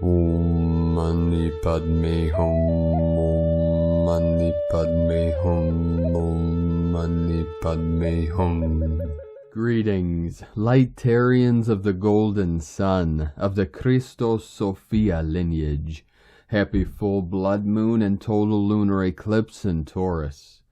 Om Mani Padme Hum, Om Mani Padme Hum, Om Mani Padme Hum. Greetings, Lightarians of the Golden Sun, of the Christos Sophia lineage. Happy full blood moon and total lunar eclipse in Taurus.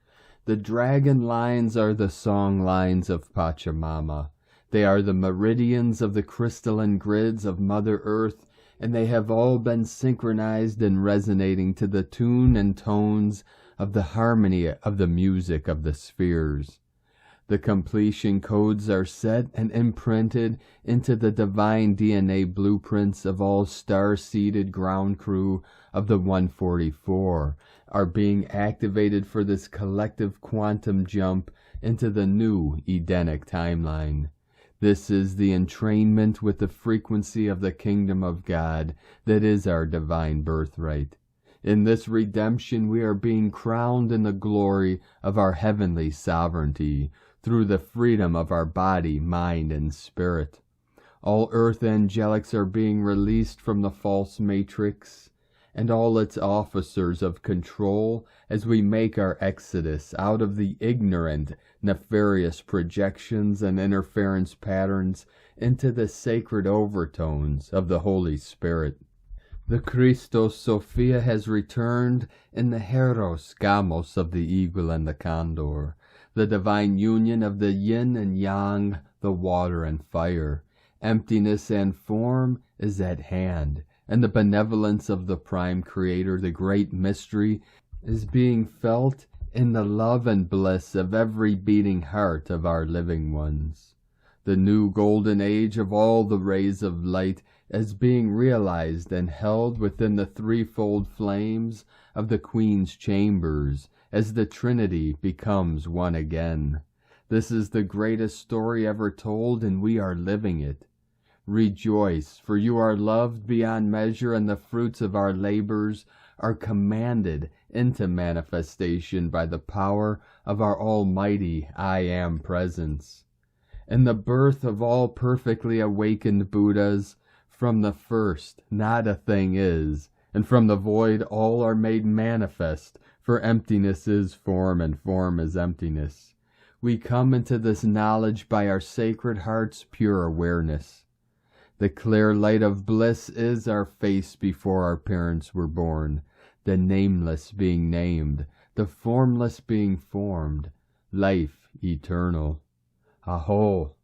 The dragon lines are the song lines of Pachamama. They are the meridians of the crystalline grids of Mother Earth, and they have all been synchronized and resonating to the tune and tones of the harmony of the music of the spheres. The completion codes are set and imprinted into the divine DNA blueprints of all star-seeded ground crew of the 144 are being activated for this collective quantum jump into the new Edenic timeline. This is the entrainment with the frequency of the kingdom of God that is our divine birthright. In this redemption we are being crowned in the glory of our heavenly sovereignty through the freedom of our body, mind, and spirit. All earth angelics are being released from the false matrix and all its officers of control as we make our exodus out of the ignorant, nefarious projections and interference patterns into the sacred overtones of the Holy Spirit. The Christos Sophia has returned in the Hieros Gamos of the eagle and the Condor, the divine union of the yin and yang, the water and fire. Emptiness and form is at hand, and the benevolence of the Prime Creator, the great mystery, is being felt in the love and bliss of every beating heart of our living ones. The new golden age of all the rays of light is being realized and held within the threefold flames of the Queen's chambers as the Trinity becomes one again. This is the greatest story ever told, and we are living it. Rejoice, for you are loved beyond measure, and the fruits of our labors are commanded into manifestation by the power of our almighty I Am presence. In the birth of all perfectly awakened Buddhas, from the first not a thing is, and from the void all are made manifest, for emptiness is form, and form is emptiness. We come into this knowledge by our sacred heart's pure awareness. The clear light of bliss is our face before our parents were born, the nameless being named, the formless being formed, life eternal. Aho!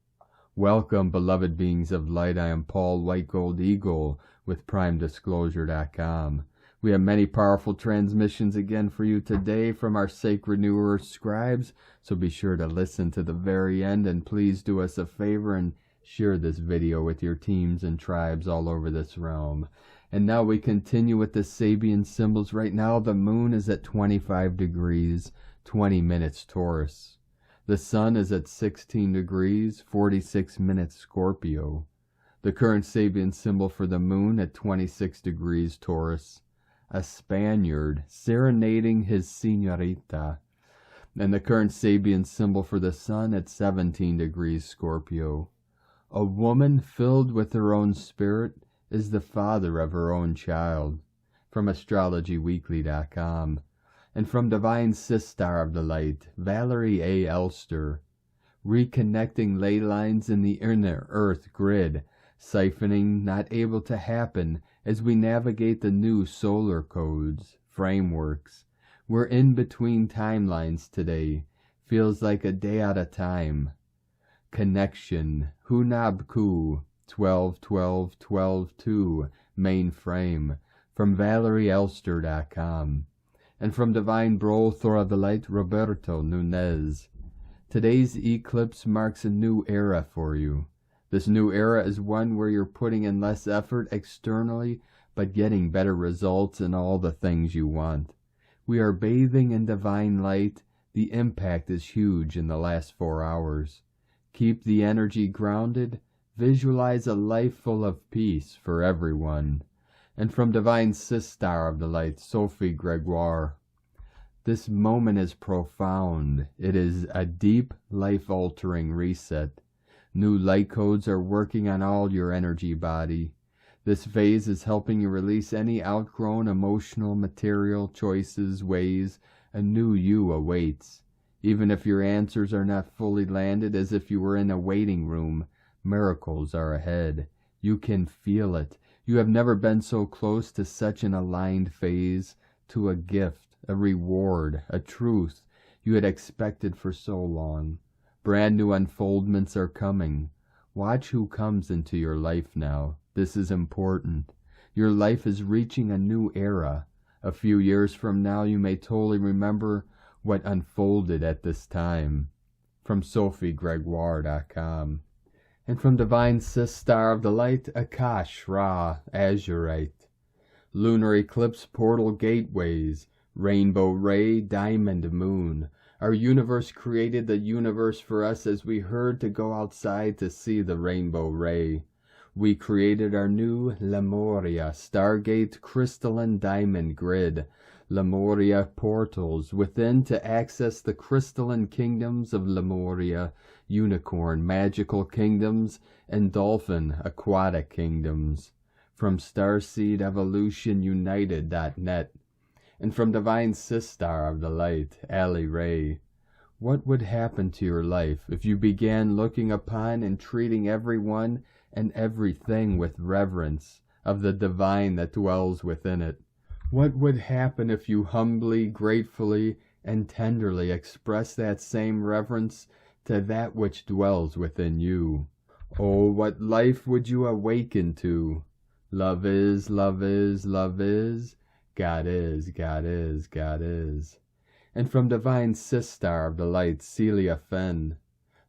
Welcome, beloved beings of light. I am Paul White Gold Eagle with PrimeDisclosure.com. We have many powerful transmissions again for you today from our sacred New Earth scribes, so be sure to listen to the very end, and please do us a favor and share this video with your teams and tribes all over this realm. And now we continue with the Sabian symbols. Right now the moon is at 25 degrees, 20 minutes Taurus. The sun is at 16 degrees, 46 minutes Scorpio. The current Sabian symbol for the moon at 26 degrees Taurus. A Spaniard serenading his señorita. And the current Sabian symbol for the sun at 17 degrees Scorpio. A woman filled with her own spirit is the father of her own child. From AstrologyWeekly.com. And from Divine Sistar of the Light, Valerie A. Elster. Reconnecting ley lines in the inner Earth grid, siphoning not able to happen as we navigate the new solar codes, frameworks. We're in between timelines today. Feels like a day at a time. Connection, Hunabku, 12-12-12-2, mainframe, from ValerieElster.com. And from Divine Brothor of the Light, Roberto Nunez. Today's eclipse marks a new era for you. This new era is one where you're putting in less effort externally, but getting better results in all the things you want. We are bathing in divine light. The impact is huge in the last 4 hours. Keep the energy grounded. Visualize a life full of peace for everyone. And from Divine Sistar of the Light, Sophie Gregoire. This moment is profound. It is a deep, life-altering reset. New light codes are working on all your energy body. This phase is helping you release any outgrown emotional, material choices, ways. A new you awaits. Even if your answers are not fully landed, as if you were in a waiting room, miracles are ahead. You can feel it. You have never been so close to such an aligned phase, to a gift, a reward, a truth you had expected for so long. Brand new unfoldments are coming. Watch who comes into your life now. This is important. Your life is reaching a new era. A few years from now, you may totally remember what unfolded at this time. From SophieGregoire.com. And from Divine Sis Star of the Light, Akash Ra Azurite. Lunar Eclipse Portal Gateways, Rainbow Ray, Diamond Moon. Our universe created the universe for us as we heard to go outside to see the rainbow ray. We created our new Lemuria, Stargate crystalline diamond grid, Lemuria portals within to access the crystalline kingdoms of Lemuria, unicorn magical kingdoms, and dolphin aquatic kingdoms. From Starseed Evolution United.net. And from Divine Sistar of the Light, Ali Ray. What would happen to your life if you began looking upon and treating everyone and everything with reverence of the divine that dwells within it? What would happen if you humbly, gratefully, and tenderly express that same reverence to that which dwells within you? Oh, what life would you awaken to? Love is, love is, love is. God is, God is, God is. And from Divine Sistar of the Light, Celia Fenn.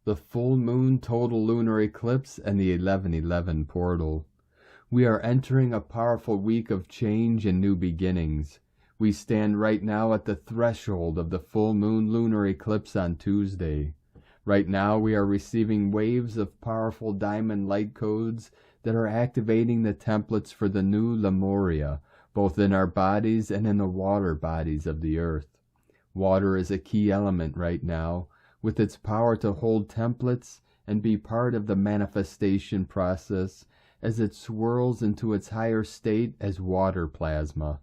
The full moon total lunar eclipse and the 11:11 portal. We are entering a powerful week of change and new beginnings. We stand right now at the threshold of the full moon lunar eclipse on Tuesday. Right now we are receiving waves of powerful diamond light codes that are activating the templates for the new Lemuria, both in our bodies and in the water bodies of the earth. Water is a key element right now, with its power to hold templates and be part of the manifestation process as it swirls into its higher state as water plasma.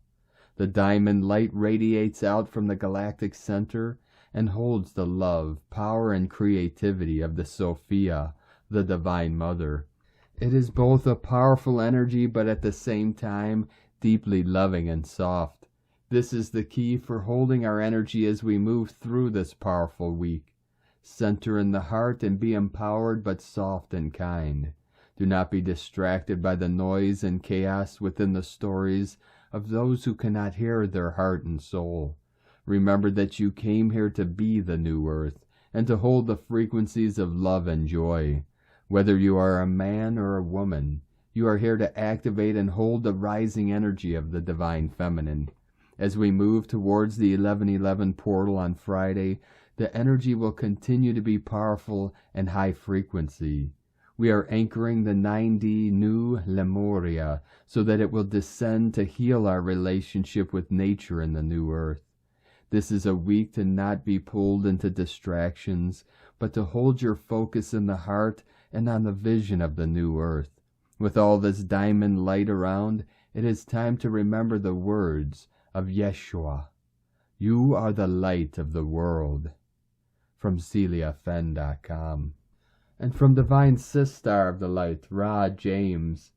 The diamond light radiates out from the galactic center and holds the love, power, and creativity of the Sophia, the Divine Mother. It is both a powerful energy, but at the same time, deeply loving and soft. This is the key for holding our energy as we move through this powerful week. Center in the heart and be empowered but soft and kind. Do not be distracted by the noise and chaos within the stories of those who cannot hear their heart and soul. Remember that you came here to be the new earth and to hold the frequencies of love and joy. Whether you are a man or a woman, you are here to activate and hold the rising energy of the Divine Feminine. As we move towards the 11:11 portal on Friday, the energy will continue to be powerful and high frequency. We are anchoring the 9D new Lemuria so that it will descend to heal our relationship with nature in the new earth. This is a week to not be pulled into distractions, but to hold your focus in the heart and on the vision of the new earth. With all this diamond light around, it is time to remember the words of Yeshua. You are the light of the world. From CeliaFenn.com. And from Divine Sistar of the Light, Ra James.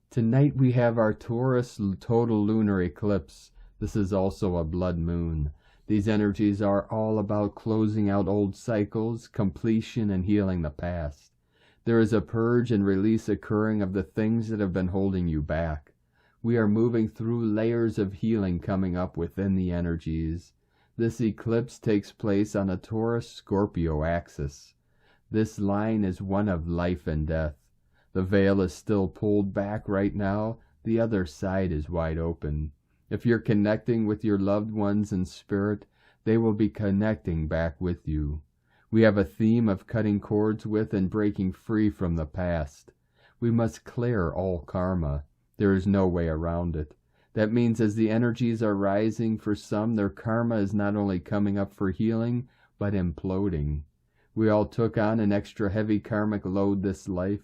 Tonight we have our Taurus total lunar eclipse. This is also a blood moon. These energies are all about closing out old cycles, completion, and healing the past. There is a purge and release occurring of the things that have been holding you back. We are moving through layers of healing coming up within the energies. This eclipse takes place on a Taurus-Scorpio axis. This line is one of life and death. The veil is still pulled back right now. The other side is wide open. If you're connecting with your loved ones in spirit, they will be connecting back with you. We have a theme of cutting cords with and breaking free from the past. We must clear all karma. There is no way around it. That means as the energies are rising, for some, their karma is not only coming up for healing, but imploding. We all took on an extra heavy karmic load this life.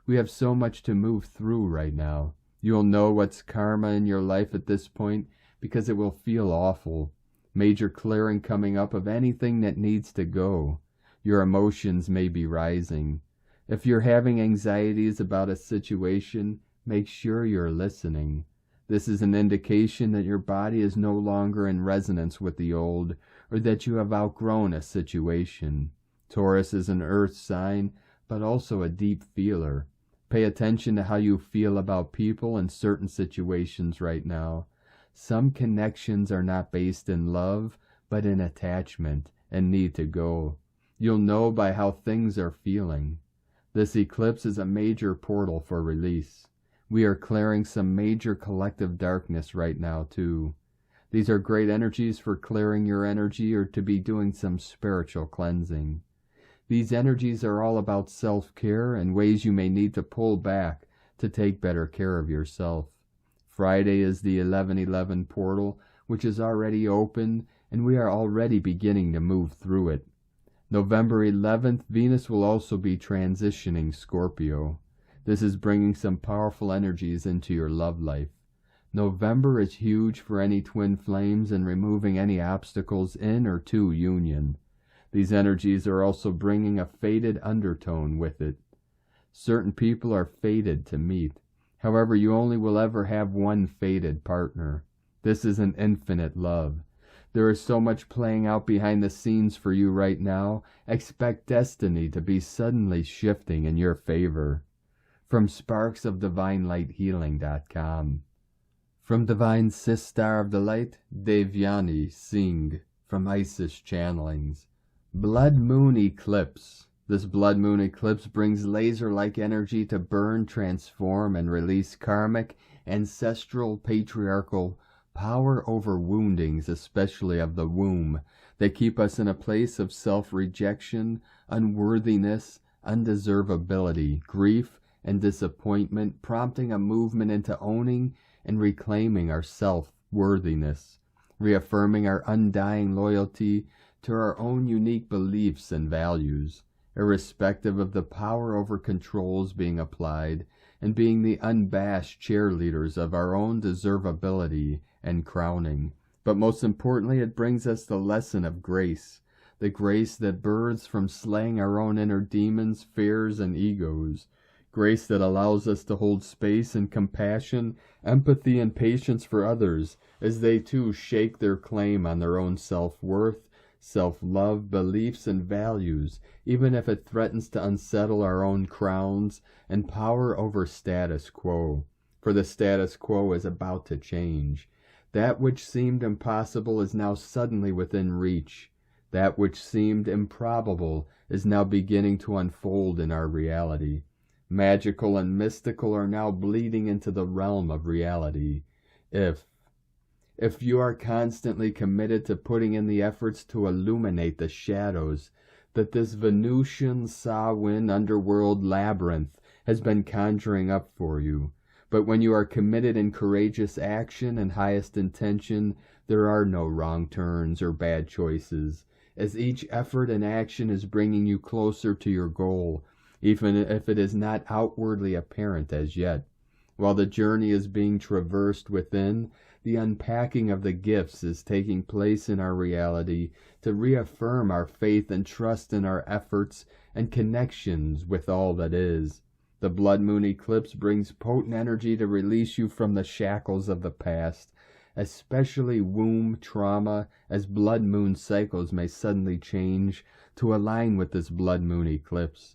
We have so much to move through right now. You'll know what's karma in your life at this point because it will feel awful. Major clearing coming up of anything that needs to go. Your emotions may be rising. If you're having anxieties about a situation, make sure you're listening. This is an indication that your body is no longer in resonance with the old, or that you have outgrown a situation. Taurus is an earth sign, but also a deep feeler. Pay attention to how you feel about people and certain situations right now. Some connections are not based in love, but in attachment, and need to go. You'll know by how things are feeling. This eclipse is a major portal for release. We are clearing some major collective darkness right now, too. These are great energies for clearing your energy or to be doing some spiritual cleansing. These energies are all about self-care and ways you may need to pull back to take better care of yourself. Friday is the 11:11 portal, which is already open, and we are already beginning to move through it. November 11th, Venus will also be transitioning Scorpio. This is bringing some powerful energies into your love life. November is huge for any twin flames and removing any obstacles in or to union. These energies are also bringing a fated undertone with it. Certain people are fated to meet. However, you only will ever have one fated partner. This is an infinite love. There is so much playing out behind the scenes for you right now. Expect destiny to be suddenly shifting in your favor. From sparksofdivinelighthealing.com. From Divine Sister of the Light, Devyani Singh, from Isis Channelings. Blood Moon Eclipse. This blood moon eclipse brings laser-like energy to burn, transform, and release karmic, ancestral, patriarchal power over woundings, especially of the womb, that keep us in a place of self-rejection, unworthiness, undeservability, grief, and disappointment, prompting a movement into owning and reclaiming our self-worthiness, reaffirming our undying loyalty to our own unique beliefs and values, irrespective of the power over controls being applied, and being the unabashed cheerleaders of our own deservability and crowning. But most importantly, it brings us the lesson of grace, the grace that births from slaying our own inner demons, fears, and egos, grace that allows us to hold space and compassion, empathy, and patience for others as they too shake their claim on their own self-worth, self-love, beliefs, and values, even if it threatens to unsettle our own crowns and power over status quo. For the status quo is about to change. That which seemed impossible is now suddenly within reach. That which seemed improbable is now beginning to unfold in our reality. Magical and mystical are now bleeding into the realm of reality. If you are constantly committed to putting in the efforts to illuminate the shadows that this Venusian Samhain underworld labyrinth has been conjuring up for you, but when you are committed in courageous action and highest intention, there are no wrong turns or bad choices, as each effort and action is bringing you closer to your goal, even if it is not outwardly apparent as yet. While the journey is being traversed within, the unpacking of the gifts is taking place in our reality to reaffirm our faith and trust in our efforts and connections with all that is. The blood moon eclipse brings potent energy to release you from the shackles of the past, especially womb trauma, as blood moon cycles may suddenly change to align with this blood moon eclipse.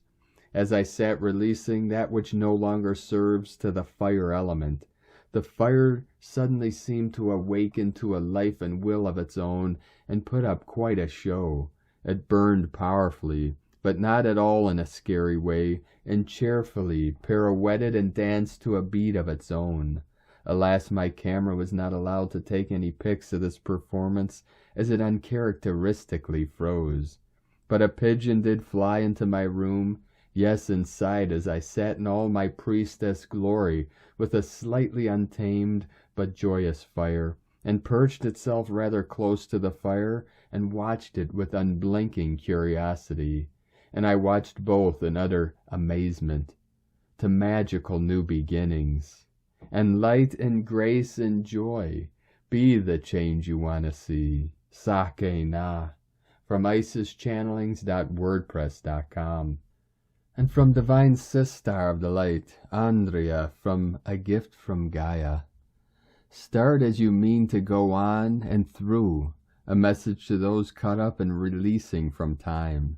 As I sat releasing that which no longer serves to the fire element, the fire suddenly seemed to awaken to a life and will of its own and put up quite a show. It burned powerfully, but not at all in a scary way, and cheerfully pirouetted and danced to a beat of its own. Alas, my camera was not allowed to take any pics of this performance, as it uncharacteristically froze. But a pigeon did fly into my room, yes, inside, as I sat in all my priestess glory, with a slightly untamed but joyous fire, and perched itself rather close to the fire, and watched it with unblinking curiosity. And I watched both in utter amazement, to magical new beginnings. and light and grace and joy. Be the change you want to see. Sake na. From IsisChannelings.wordpress.com. And from Divine Sister of the Light, Andrea, from A Gift from Gaia. Start as you mean to go on and through, a message to those caught up in releasing from time.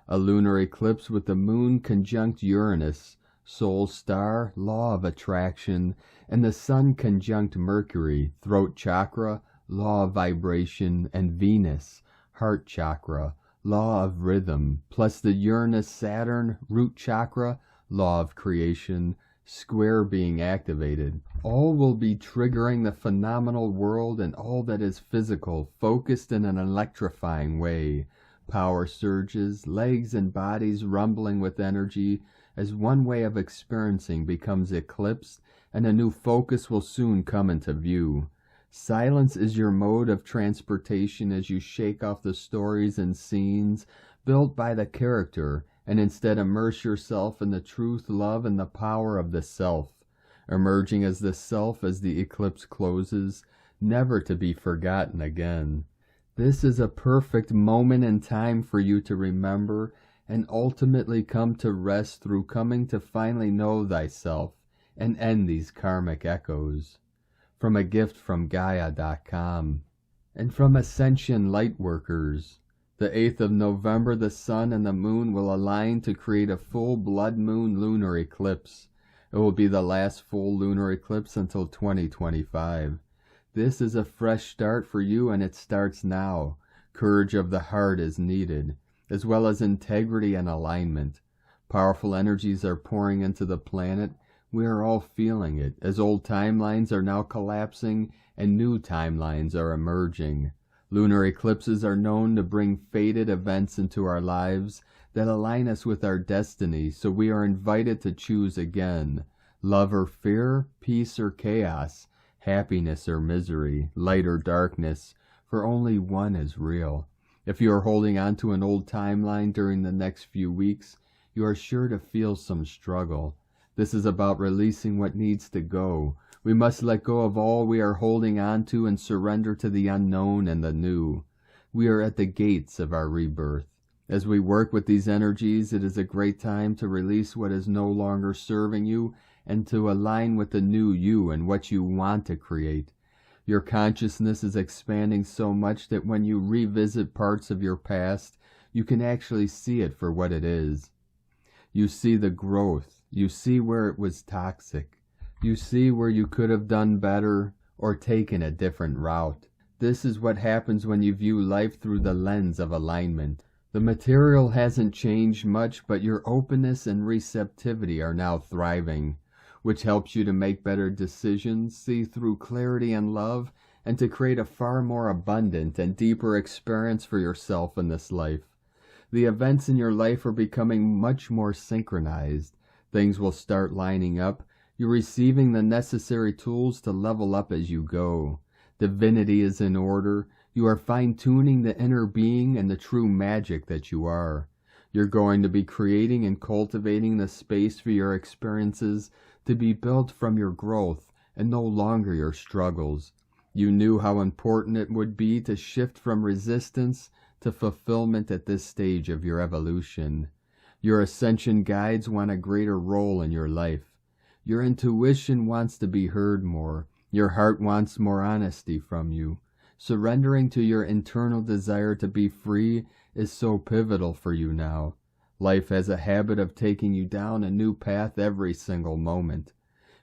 A lunar eclipse with the moon conjunct Uranus, soul star, law of attraction, and the sun conjunct Mercury, throat chakra, law of vibration, and Venus, heart chakra, law of rhythm, plus the Uranus-Saturn, root chakra, law of creation, square being activated. All will be triggering the phenomenal world and all that is physical, focused in an electrifying way. Power surges, legs and bodies rumbling with energy as one way of experiencing becomes eclipsed, and a new focus will soon come into view. Silence is your mode of transportation as you shake off the stories and scenes built by the character and instead immerse yourself in the truth, love, and the power of the self, emerging as the self as the eclipse closes, never to be forgotten again. This is a perfect moment in time for you to remember and ultimately come to rest through coming to finally know thyself and end these karmic echoes. From A Gift from Gaia.com. And from Ascension Lightworkers. The 8th of November, the sun and the moon will align to create a full blood moon lunar eclipse. It will be the last full lunar eclipse until 2025. This is a fresh start for you, and it starts now. Courage of the heart is needed, as well as integrity and alignment. Powerful energies are pouring into the planet. We are all feeling it, as old timelines are now collapsing and new timelines are emerging. Lunar eclipses are known to bring fated events into our lives that align us with our destiny, so we are invited to choose again. Love or fear, peace or chaos, happiness or misery, light or darkness, for only one is real. If you are holding on to an old timeline during the next few weeks, you are sure to feel some struggle. This is about releasing what needs to go. We must let go of all we are holding on to and surrender to the unknown and the new. We are at the gates of our rebirth. As we work with these energies, it is a great time to release what is no longer serving you and to align with the new you and what you want to create. Your consciousness is expanding so much that when you revisit parts of your past, you can actually see it for what it is. You see the growth. You see where it was toxic. You see where you could have done better or taken a different route. This is what happens when you view life through the lens of alignment. The material hasn't changed much, but your openness and receptivity are now thriving, which helps you to make better decisions, see through clarity and love, and to create a far more abundant and deeper experience for yourself in this life. The events in your life are becoming much more synchronized. Things will start lining up. You're receiving the necessary tools to level up as you go. Divinity is in order. You are fine-tuning the inner being and the true magic that you are. You're going to be creating and cultivating the space for your experiences to be built from your growth and no longer your struggles. You knew how important it would be to shift from resistance to fulfillment at this stage of your evolution. Your ascension guides want a greater role in your life. Your intuition wants to be heard more. Your heart wants more honesty from you. Surrendering to your internal desire to be free is so pivotal for you now. Life has a habit of taking you down a new path every single moment.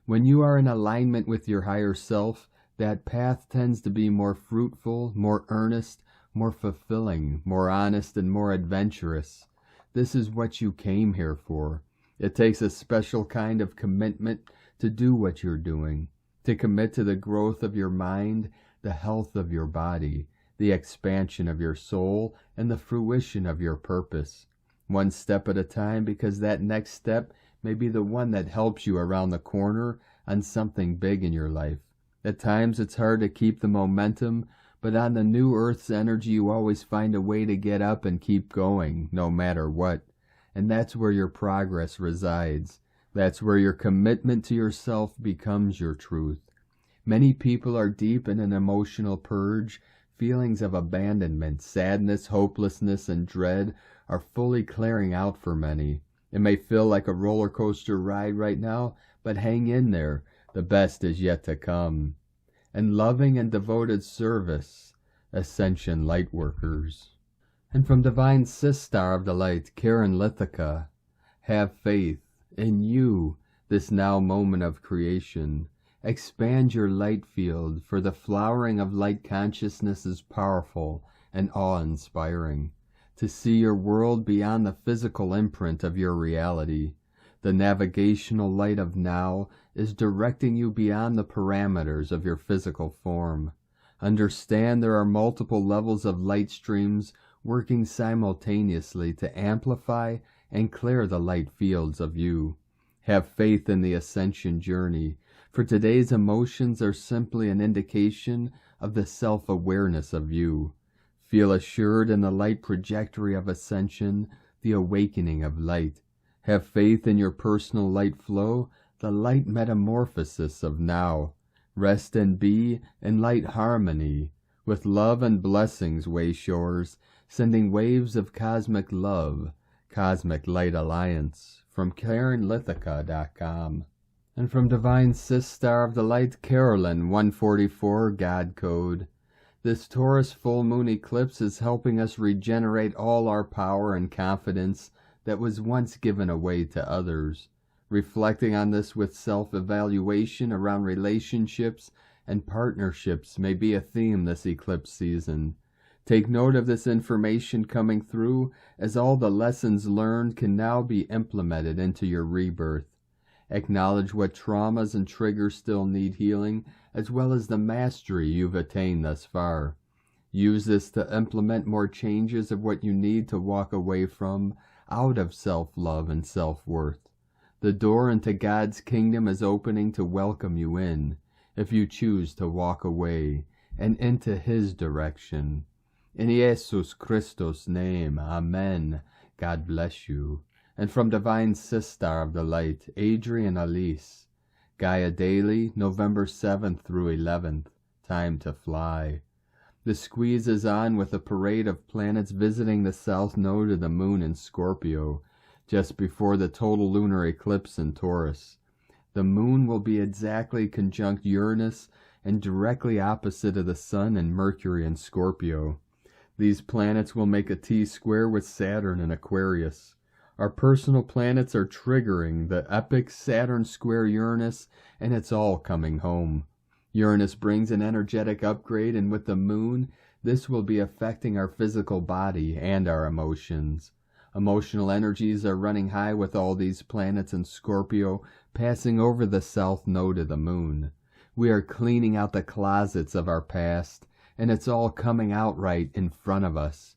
When you are in alignment with your higher self, that path tends to be more fruitful, more earnest, more fulfilling, more honest, and more adventurous. This is what you came here for. It takes a special kind of commitment to do what you're doing, to commit to the growth of your mind, the health of your body, the expansion of your soul, and the fruition of your purpose. One step at a time, because that next step may be the one that helps you around the corner on something big in your life. At times it's hard to keep the momentum, but on the new Earth's energy you always find a way to get up and keep going, no matter what. And that's where your progress resides. That's where your commitment to yourself becomes your truth. Many people are deep in an emotional purge. Feelings of abandonment, sadness, hopelessness, and dread are fully clearing out for many. It may feel like a roller coaster ride right now, but hang in there. The best is yet to come. And loving and devoted service, Ascension Lightworkers. And from Divine Sistar of the Light, Karen Lithica, have faith in you, this now moment of creation. Expand your light field, for the flowering of light consciousness is powerful and awe-inspiring. To see your world beyond the physical imprint of your reality. The navigational light of now is directing you beyond the parameters of your physical form. Understand there are multiple levels of light streams working simultaneously to amplify and clear the light fields of you. Have faith in the ascension journey, for today's emotions are simply an indication of the self-awareness of you. Feel assured in the light trajectory of ascension, the awakening of light. Have faith in your personal light flow, the light metamorphosis of now. Rest and be in light harmony. With love and blessings, Wayshowers, sending waves of cosmic love. Cosmic Light Alliance, from KarenLithica.com. And from Divine Sistar of the Light, Carolyn 144, God Code. This Taurus full moon eclipse is helping us regenerate all our power and confidence that was once given away to others. Reflecting on this with self-evaluation around relationships and partnerships may be a theme this eclipse season. Take note of this information coming through, as all the lessons learned can now be implemented into your rebirth. Acknowledge what traumas and triggers still need healing, as well as the mastery you've attained thus far. Use this to implement more changes of what you need to walk away from, out of self-love and self-worth. The door into God's kingdom is opening to welcome you in, if you choose to walk away, and into His direction. In Jesus Christos' name, Amen. God bless you. And from Divine Sistar of the Light, Adrian Alice. Gaia Daily, November 7th through 11th. Time to fly. The squeeze is on with a parade of planets visiting the south node of the moon in Scorpio, just before the total lunar eclipse in Taurus. The moon will be exactly conjunct Uranus and directly opposite of the sun and Mercury in Scorpio. These planets will make a T-square with Saturn in Aquarius. Our personal planets are triggering the epic Saturn square Uranus, and it's all coming home. Uranus brings an energetic upgrade, and with the moon, this will be affecting our physical body and our emotions. Emotional energies are running high with all these planets in Scorpio passing over the south node of the moon. We are cleaning out the closets of our past, and it's all coming out right in front of us.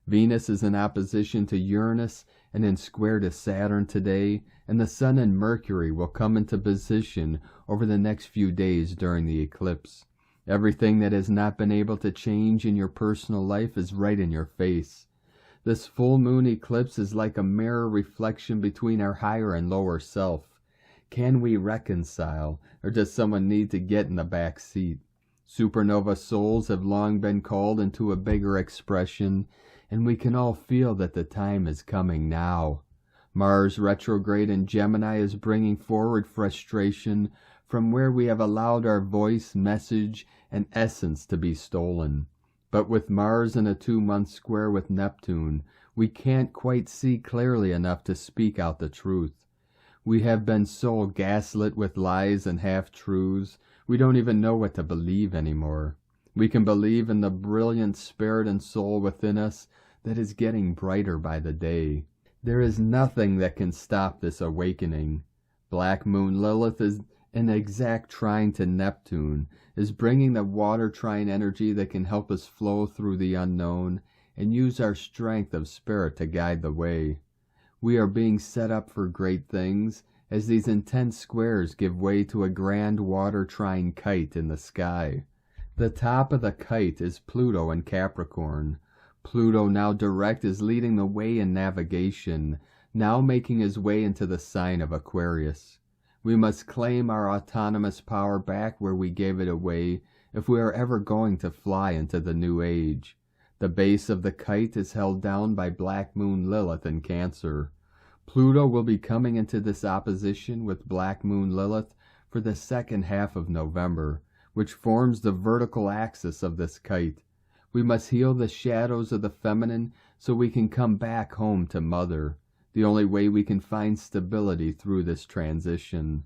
Venus is in opposition to Uranus and in square to Saturn today, and the Sun and Mercury will come into position over the next few days during the eclipse. Everything that has not been able to change in your personal life is right in your face. This full moon eclipse is like a mirror reflection between our higher and lower self. Can we reconcile, or does someone need to get in the back seat? Supernova souls have long been called into a bigger expression, and we can all feel that the time is coming now. Mars retrograde in Gemini is bringing forward frustration from where we have allowed our voice, message, and essence to be stolen. But with Mars in a 2-month square with Neptune, we can't quite see clearly enough to speak out the truth. We have been so gaslit with lies and half-truths, we don't even know what to believe anymore. We can believe in the brilliant spirit and soul within us that is getting brighter by the day. There is nothing that can stop this awakening. Black Moon Lilith is in exact trine to Neptune, is bringing the water trine energy that can help us flow through the unknown and use our strength of spirit to guide the way. We are being set up for great things, as these intense squares give way to a grand water trine kite in the sky. The top of the kite is Pluto in Capricorn. Pluto, now direct, is leading the way in navigation, now making his way into the sign of Aquarius. We must claim our autonomous power back where we gave it away if we are ever going to fly into the new age. The base of the kite is held down by Black Moon Lilith in Cancer. Pluto will be coming into this opposition with Black Moon Lilith for the second half of November, which forms the vertical axis of this kite. We must heal the shadows of the feminine so we can come back home to Mother, the only way we can find stability through this transition.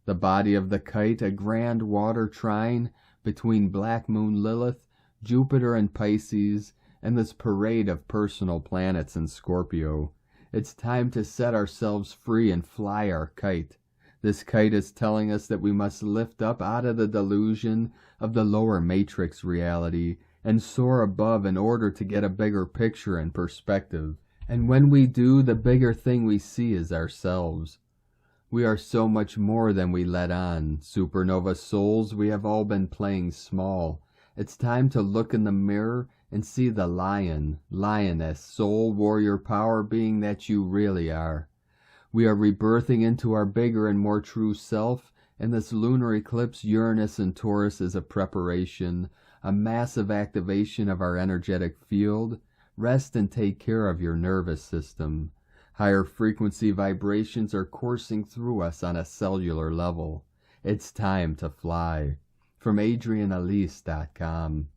The body of the kite, a grand water trine between Black Moon Lilith, Jupiter and Pisces, and this parade of personal planets in Scorpio. It's time to set ourselves free and fly our kite. This kite is telling us that we must lift up out of the delusion of the lower matrix reality and soar above in order to get a bigger picture and perspective. And when we do, the bigger thing we see is ourselves. We are so much more than we let on. Supernova souls, we have all been playing small. It's time to look in the mirror and see the lion, lioness, soul, warrior power being that you really are. We are rebirthing into our bigger and more true self, and this lunar eclipse, Uranus and Taurus, is a preparation, a massive activation of our energetic field. Rest and take care of your nervous system. Higher frequency vibrations are coursing through us on a cellular level. It's time to fly. From AdrianElise.com.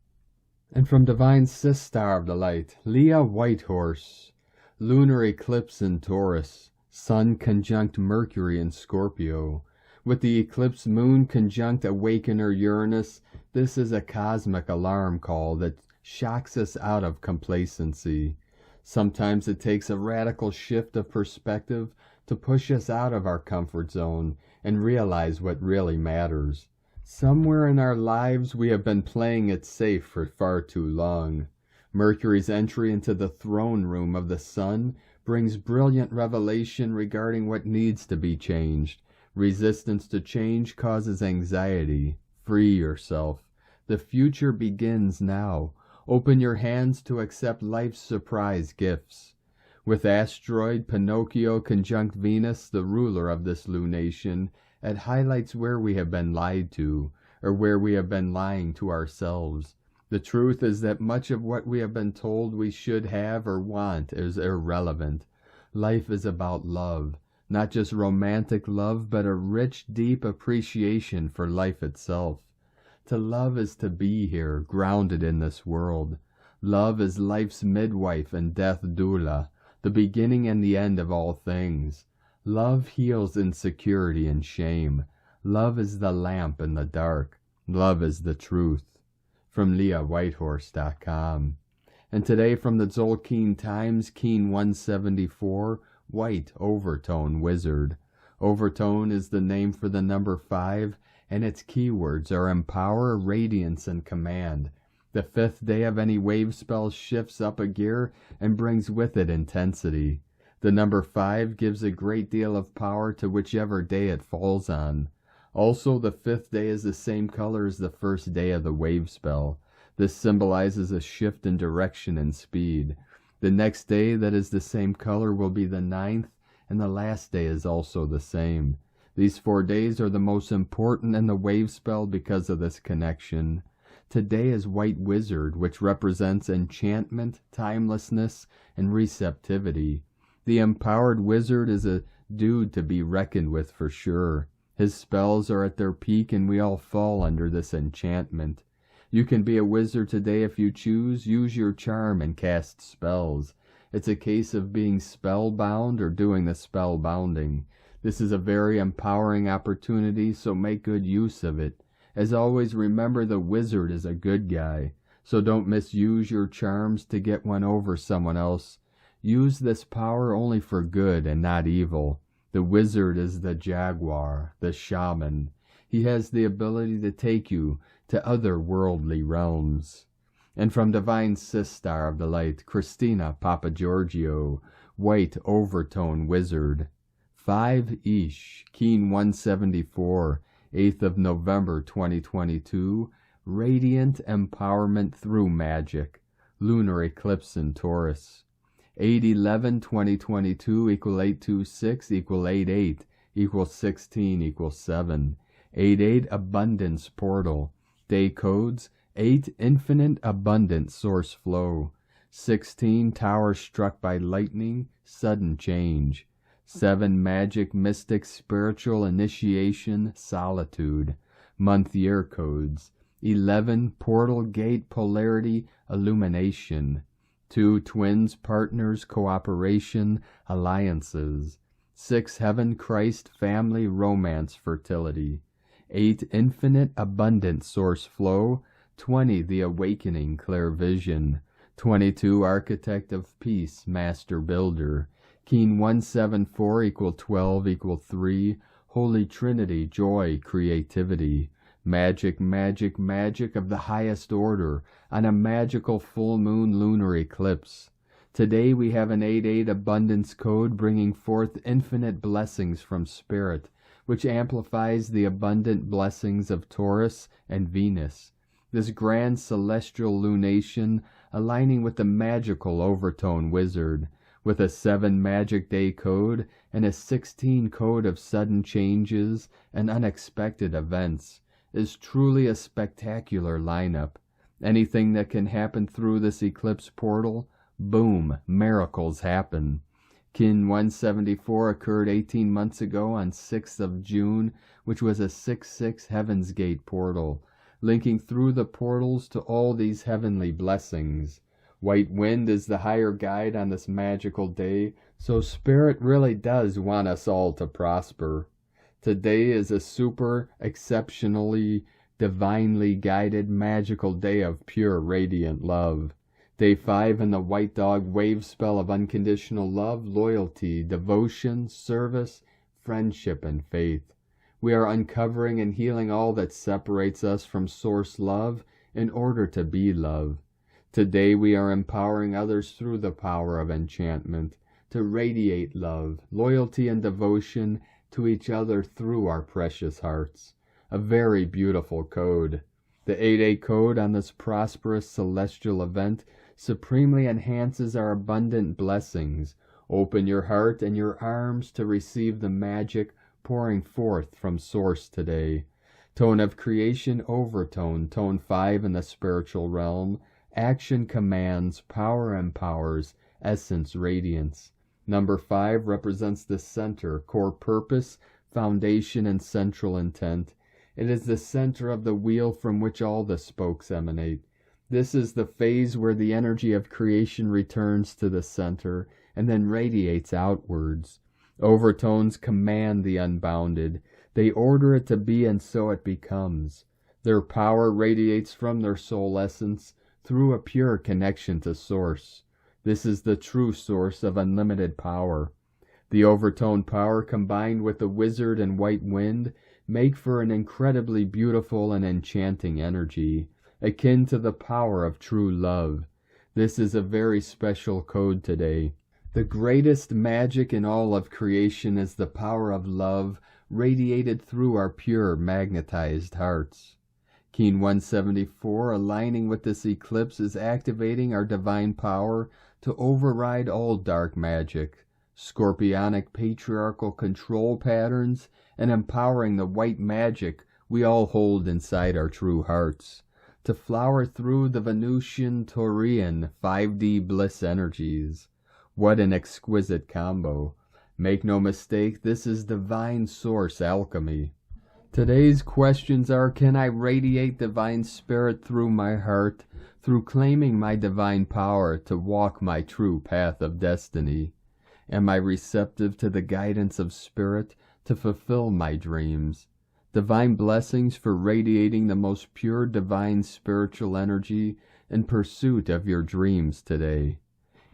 And from Divine Sistar of the Light, Leah Whitehorse. Lunar eclipse in Taurus. Sun conjunct Mercury in Scorpio. With the eclipse moon conjunct Awakener Uranus, this is a cosmic alarm call that shocks us out of complacency. Sometimes it takes a radical shift of perspective to push us out of our comfort zone and realize what really matters. Somewhere in our lives we have been playing it safe for far too long. Mercury's entry into the throne room of the sun brings brilliant revelation regarding what needs to be changed. Resistance to change causes anxiety. Free yourself. The future begins now. Open your hands to accept life's surprise gifts. With asteroid Pinocchio conjunct Venus, the ruler of this lunation, it highlights where we have been lied to, or where we have been lying to ourselves. The truth is that much of what we have been told we should have or want is irrelevant. Life is about love, not just romantic love, but a rich, deep appreciation for life itself. To love is to be here, grounded in this world. Love is life's midwife and death doula, the beginning and the end of all things. Love heals insecurity and shame. Love is the lamp in the dark. Love is the truth. From LeahWhitehorse.com. And today from the Zolkeen Times, Keen 174, White Overtone Wizard. Overtone is the name for the number 5, and its keywords are empower, radiance, and command. The 5th day of any wave spell shifts up a gear and brings with it intensity. The number 5 gives a great deal of power to whichever day it falls on. Also, the 5th day is the same color as the 1st day of the wave spell. This symbolizes a shift in direction and speed. The next day that is the same color will be the 9th, and the last day is also the same. These 4 days are the most important in the wave spell because of this connection. Today is White Wizard, which represents enchantment, timelessness, and receptivity. The empowered wizard is a dude to be reckoned with for sure. His spells are at their peak and we all fall under this enchantment. You can be a wizard today if you choose. Use your charm and cast spells. It's a case of being spellbound or doing the spellbounding. This is a very empowering opportunity, so make good use of it. As always, remember the wizard is a good guy, so don't misuse your charms to get one over someone else. Use this power only for good and not evil. The wizard is the jaguar, the shaman. He has the ability to take you to other worldly realms. And from Divine Sistar of the Light, Christina Papagiorgio, White Overtone Wizard. 5 Ish, Keen 174, 8th of November 2022, Radiant Empowerment Through Magic, Lunar Eclipse in Taurus. 811-2022 equal 826 equal 88 equal 16 equal 7. 88 Abundance Portal. Day codes 8 Infinite Abundant Source Flow. 16 Tower Struck by Lightning, Sudden Change. 7 Magic Mystic Spiritual Initiation, Solitude. Month Year Codes. 11 Portal Gate Polarity Illumination. 2 Twins Partners Cooperation Alliances. 6 Heaven Christ Family Romance Fertility. 8 Infinite Abundant Source Flow. 20 The Awakening Clear Vision. 22 Architect of Peace Master Builder. Keen 174 equal 12 equal 3. Holy Trinity Joy Creativity. Magic, magic, magic of the highest order on a magical full moon lunar eclipse. Today we have an 8-8 abundance code bringing forth infinite blessings from Spirit, which amplifies the abundant blessings of Taurus and Venus. This grand celestial lunation aligning with the magical overtone wizard, with a 7 magic day code and a 16 code of sudden changes and unexpected events, is truly a spectacular lineup. Anything that can happen through this eclipse portal, boom, miracles happen. Kin 174 occurred 18 months ago on 6th of June, which was a 6-6 Heaven's Gate portal, linking through the portals to all these heavenly blessings. White wind is the higher guide on this magical day, so Spirit really does want us all to prosper. Today is a super, exceptionally, divinely guided, magical day of pure, radiant love. Day 5 in the White Dog wave spell of unconditional love, loyalty, devotion, service, friendship, and faith. We are uncovering and healing all that separates us from Source love in order to be love. Today we are empowering others through the power of enchantment to radiate love, loyalty, and devotion to each other through our precious hearts. A very beautiful code. The 8-8 code on this prosperous celestial event supremely enhances our abundant blessings. Open your heart and your arms to receive the magic pouring forth from Source today. Tone of creation overtone, tone 5 in the spiritual realm. Action commands, power empowers, essence radiance. Number 5 represents the center, core purpose, foundation, and central intent. It is the center of the wheel from which all the spokes emanate. This is the phase where the energy of creation returns to the center and then radiates outwards. Overtones command the unbounded. They order it to be, and so it becomes. Their power radiates from their soul essence through a pure connection to Source. This is the true source of unlimited power. The overtone power combined with the wizard and white wind make for an incredibly beautiful and enchanting energy, akin to the power of true love. This is a very special code today. The greatest magic in all of creation is the power of love radiated through our pure magnetized hearts. Keen 174 aligning with this eclipse is activating our divine power to override all dark magic, scorpionic patriarchal control patterns, and empowering the white magic we all hold inside our true hearts, to flower through the Venusian Taurian 5D bliss energies. What an exquisite combo. Make no mistake, this is divine Source alchemy. Today's questions are, can I radiate divine spirit through my heart, through claiming my divine power to walk my true path of destiny? Am I receptive to the guidance of Spirit to fulfill my dreams? Divine blessings for radiating the most pure divine spiritual energy in pursuit of your dreams today.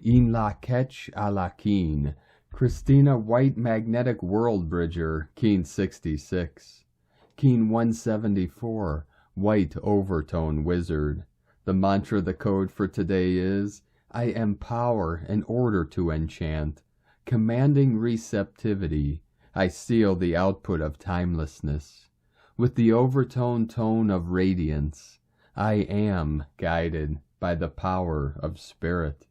In la ketch a la keen. Christina White Magnetic World Bridger, Keen 66. Keen 174, White Overtone Wizard. The mantra, the code for today is, I am power in order to enchant. Commanding receptivity, I seal the output of timelessness. With the overtone tone of radiance, I am guided by the power of Spirit.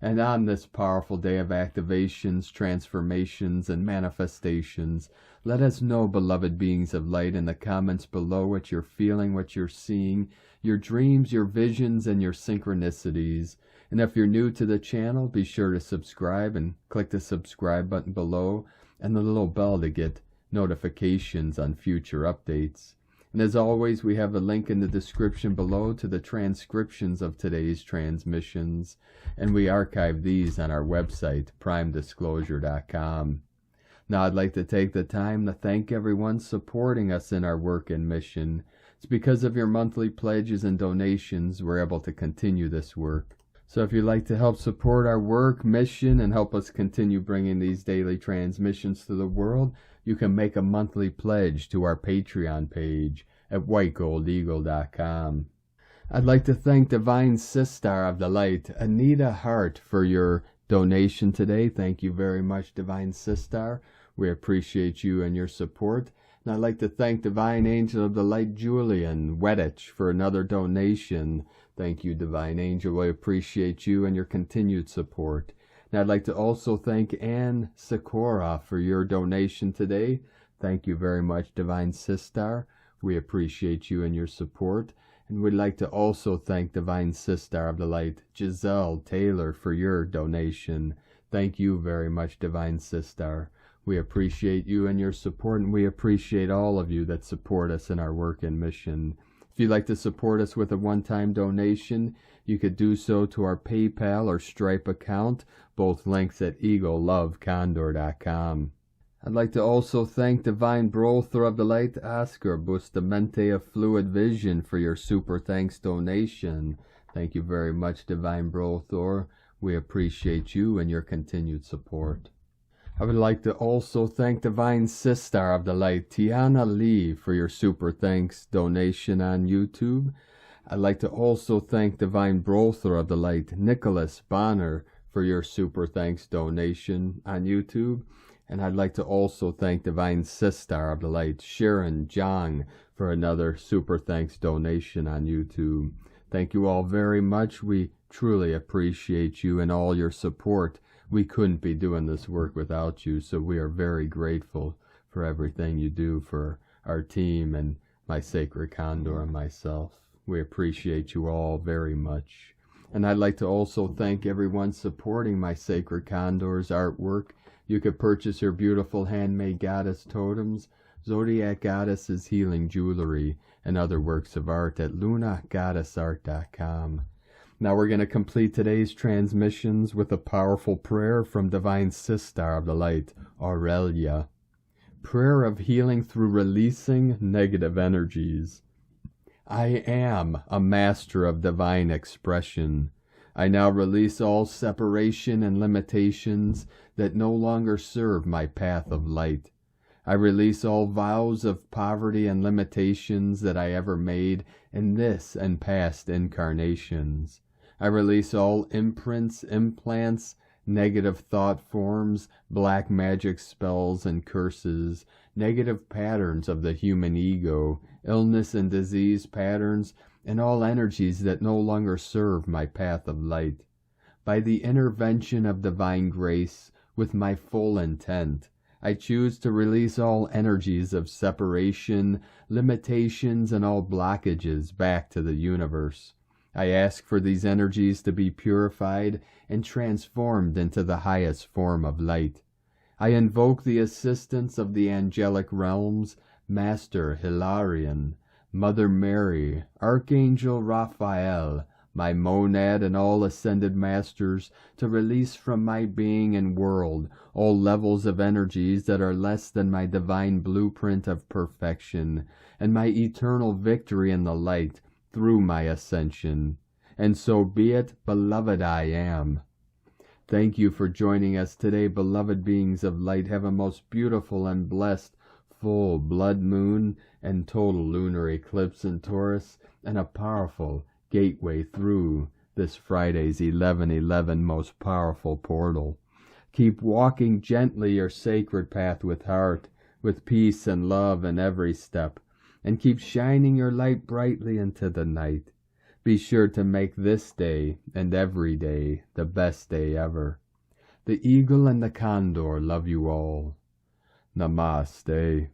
And on this powerful day of activations, transformations, and manifestations, let us know, beloved beings of light, in the comments below what you're feeling, what you're seeing, your dreams, your visions, and your synchronicities. And if you're new to the channel, be sure to subscribe and click the subscribe button below and the little bell to get notifications on future updates. And as always, we have a link in the description below to the transcriptions of today's transmissions, and we archive these on our website, primedisclosure.com. Now, I'd like to take the time to thank everyone supporting us in our work and mission. It's because of your monthly pledges and donations we're able to continue this work. So if you'd like to help support our work, mission, and help us continue bringing these daily transmissions to the world, you can make a monthly pledge to our Patreon page at whitegoldeagle.com. I'd like to thank Divine Sistar of the Light, Anita Hart, for your donation today. Thank you very much, Divine Sistar. We appreciate you and your support. And I'd like to thank Divine Angel of the Light, Julian Weddich, for another donation. Thank you, Divine Angel. We appreciate you and your continued support. And I'd like to also thank Anne Sikora for your donation today. Thank you very much, Divine Sistar. We appreciate you and your support. And we'd like to also thank Divine Sistar of the Light, Giselle Taylor, for your donation. Thank you very much, Divine Sistar. We appreciate you and your support, and we appreciate all of you that support us in our work and mission. If you'd like to support us with a one-time donation, you could do so to our PayPal or Stripe account, both links at eaglelovecondor.com. I'd like to also thank Divine Brother of the Light, Oscar Bustamante of Fluid Vision, for your super thanks donation. Thank you very much, Divine Brother. We appreciate you and your continued support. I would like to also thank Divine Sistar of the Light, Tiana Lee, for your super thanks donation on YouTube. I'd like to also thank Divine Brother of the Light, Nicholas Bonner, for your super thanks donation on YouTube. And I'd like to also thank Divine Sistar of the Light, Sharon Jong, for another super thanks donation on YouTube. Thank you all very much. We truly appreciate you and all your support. We couldn't be doing this work without you, so we are very grateful for everything you do for our team and my Sacred Condor and myself. We appreciate you all very much. And I'd like to also thank everyone supporting my Sacred Condor's artwork. You could purchase her beautiful handmade goddess totems, Zodiac Goddesses healing jewelry, and other works of art at lunagoddessart.com. Now we're going to complete today's transmissions with a powerful prayer from Divine Sistar of the Light, Aurelia. Prayer of healing through releasing negative energies. I am a master of divine expression. I now release all separation and limitations that no longer serve my path of light. I release all vows of poverty and limitations that I ever made in this and past incarnations. I release all imprints, implants, negative thought forms, black magic spells and curses, negative patterns of the human ego, illness and disease patterns, and all energies that no longer serve my path of light. By the intervention of divine grace, with my full intent, I choose to release all energies of separation, limitations, and all blockages back to the universe. I ask for these energies to be purified and transformed into the highest form of light. I invoke the assistance of the angelic realms, Master Hilarion, Mother Mary, Archangel Raphael, my monad and all ascended masters, to release from my being and world all levels of energies that are less than my divine blueprint of perfection, and my eternal victory in the light through my ascension. And so be it, beloved I am. Thank you for joining us today, beloved beings of light. Have a most beautiful and blessed full blood moon and total lunar eclipse in Taurus, and a powerful gateway through this Friday's 11/11 most powerful portal. Keep walking gently your sacred path with heart, with peace and love in every step, and keep shining your light brightly into the night. Be sure to make this day and every day the best day ever. The eagle and the condor love you all. Namaste.